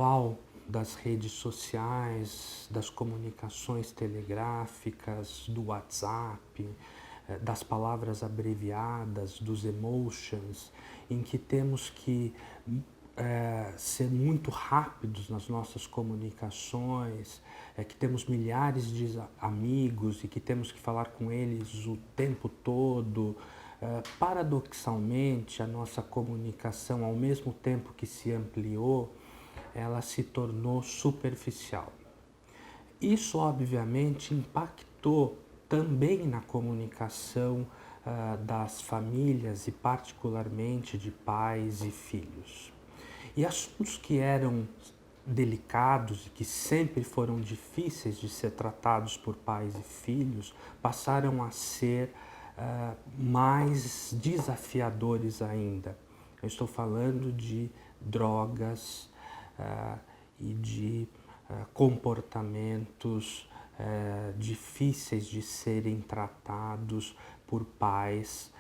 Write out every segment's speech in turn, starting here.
atual das redes sociais, das comunicações telegráficas, do WhatsApp, das palavras abreviadas, dos emotions, em que temos que ser muito rápidos nas nossas comunicações, que temos milhares de amigos e que temos que falar com eles o tempo todo. Paradoxalmente, a nossa comunicação, ao mesmo tempo que se ampliou, ela se tornou superficial. Isso, obviamente, impactou também na comunicação das famílias e particularmente de pais e filhos. E assuntos que eram delicados e que sempre foram difíceis de ser tratados por pais e filhos passaram a ser mais desafiadores ainda. Eu estou falando de drogas e de comportamentos difíceis de serem tratados por pais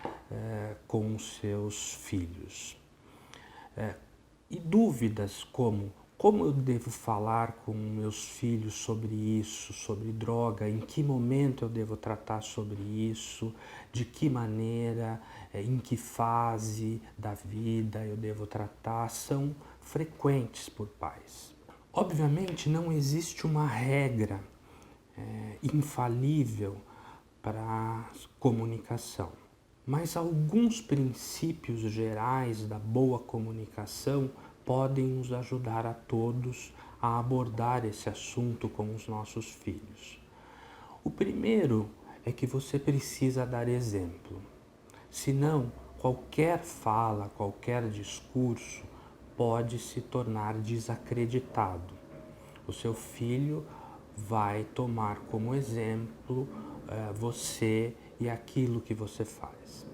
com seus filhos. E dúvidas como eu devo falar com meus filhos sobre isso, sobre droga, em que momento eu devo tratar sobre isso, de que maneira, em que fase da vida eu devo tratar, são frequentes por pais. Obviamente não existe uma regra infalível para a comunicação, mas alguns princípios gerais da boa comunicação podem nos ajudar a todos a abordar esse assunto com os nossos filhos. O primeiro é que você precisa dar exemplo. Senão, qualquer fala, qualquer discurso pode se tornar desacreditado. O seu filho vai tomar como exemplo você e aquilo que você faz.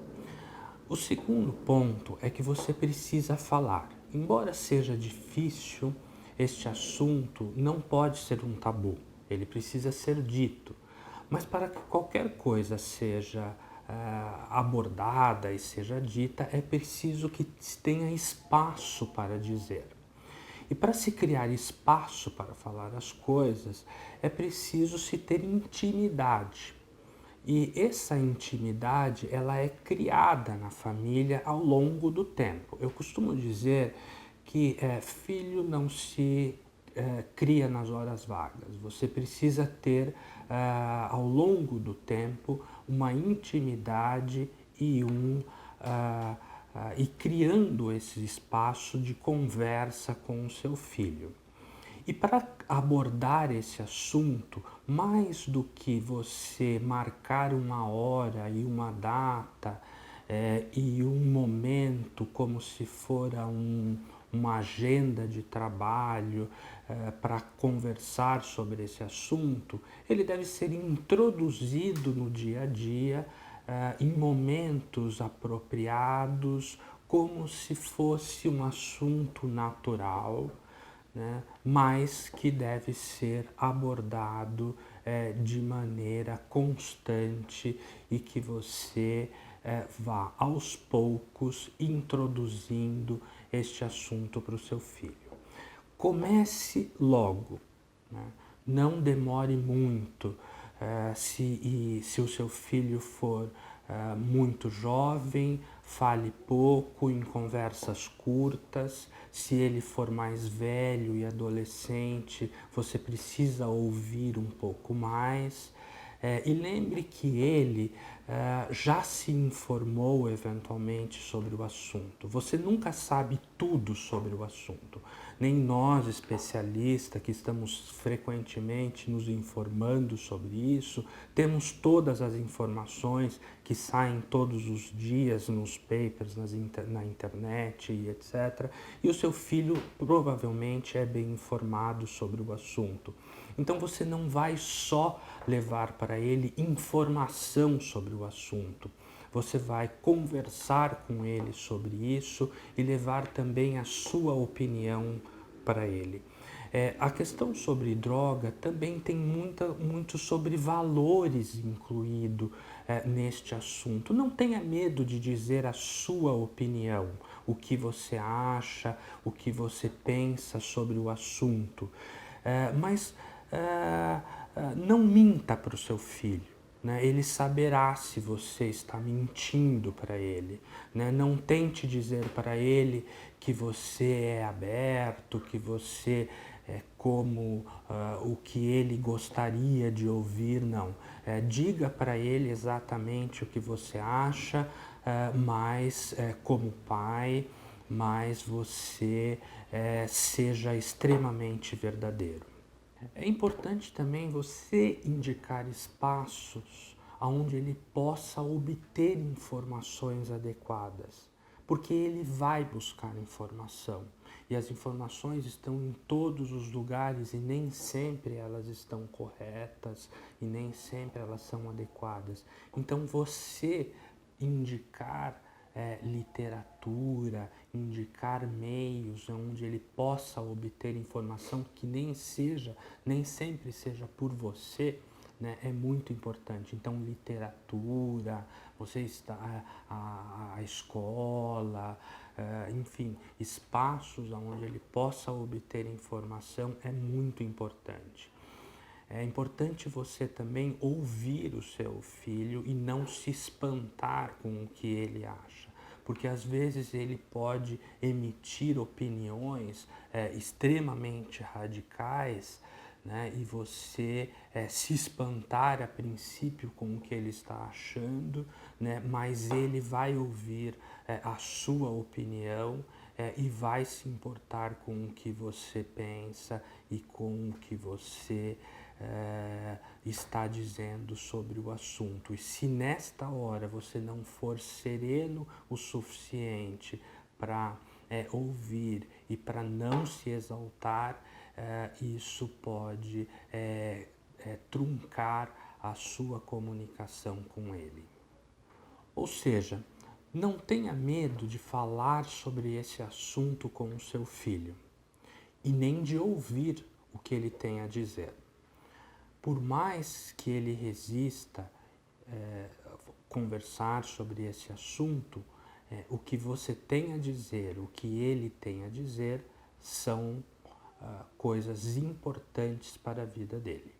O segundo ponto é que você precisa falar. Embora seja difícil, este assunto não pode ser um tabu, ele precisa ser dito. Mas para que qualquer coisa seja abordada e seja dita, é preciso que tenha espaço para dizer. E para se criar espaço para falar as coisas, é preciso se ter intimidade. E essa intimidade, ela é criada na família ao longo do tempo. Eu costumo dizer que filho não se cria nas horas vagas. Você precisa ter, ao longo do tempo, uma intimidade e e criando esse espaço de conversa com o seu filho. E para abordar esse assunto, mais do que você marcar uma hora e uma data e um momento como se fora uma agenda de trabalho para conversar sobre esse assunto, ele deve ser introduzido no dia a dia em momentos apropriados, como se fosse um assunto natural, né, mas que deve ser abordado de maneira constante e que você vá aos poucos introduzindo este assunto para o seu filho. Comece logo, né? Não demore muito. Se o seu filho for muito jovem, fale pouco, em conversas curtas. Se ele for mais velho e adolescente, você precisa ouvir um pouco mais. E lembre que ele já se informou eventualmente sobre o assunto. Você nunca sabe tudo sobre o assunto. Nem nós, especialistas, que estamos frequentemente nos informando sobre isso, temos todas as informações que saem todos os dias nos papers, na internet e etc. E o seu filho provavelmente é bem informado sobre o assunto. Então você não vai só levar para ele informação sobre o assunto. Você vai conversar com ele sobre isso e levar também a sua opinião para ele. A questão sobre droga também tem muito sobre valores incluído neste assunto. Não tenha medo de dizer a sua opinião, o que você acha, o que você pensa sobre o assunto. Mas não minta para o seu filho. Né? Ele saberá se você está mentindo para ele. Né? Não tente dizer para ele que você é aberto, que você é como o que ele gostaria de ouvir, não. Diga para ele exatamente o que você acha, mas como pai, mas você seja extremamente verdadeiro. É importante também você indicar espaços onde ele possa obter informações adequadas, porque ele vai buscar informação e as informações estão em todos os lugares e nem sempre elas estão corretas e nem sempre elas são adequadas. Então você indicar literatura, indicar meios onde ele possa obter informação que nem sempre seja por você, né, é muito importante. Então, literatura, você está a escola, enfim, espaços onde ele possa obter informação é muito importante. É importante você também ouvir o seu filho e não se espantar com o que ele acha, porque às vezes ele pode emitir opiniões extremamente radicais, né, e você se espantar a princípio com o que ele está achando, né, mas ele vai ouvir a sua opinião e vai se importar com o que você pensa e com o que você está dizendo sobre o assunto. E se nesta hora você não for sereno o suficiente para ouvir e para não se exaltar, isso pode truncar a sua comunicação com ele. Ou seja, não tenha medo de falar sobre esse assunto com o seu filho e nem de ouvir o que ele tem a dizer. Por mais que ele resista conversar sobre esse assunto, o que você tem a dizer, o que ele tem a dizer, são coisas importantes para a vida dele.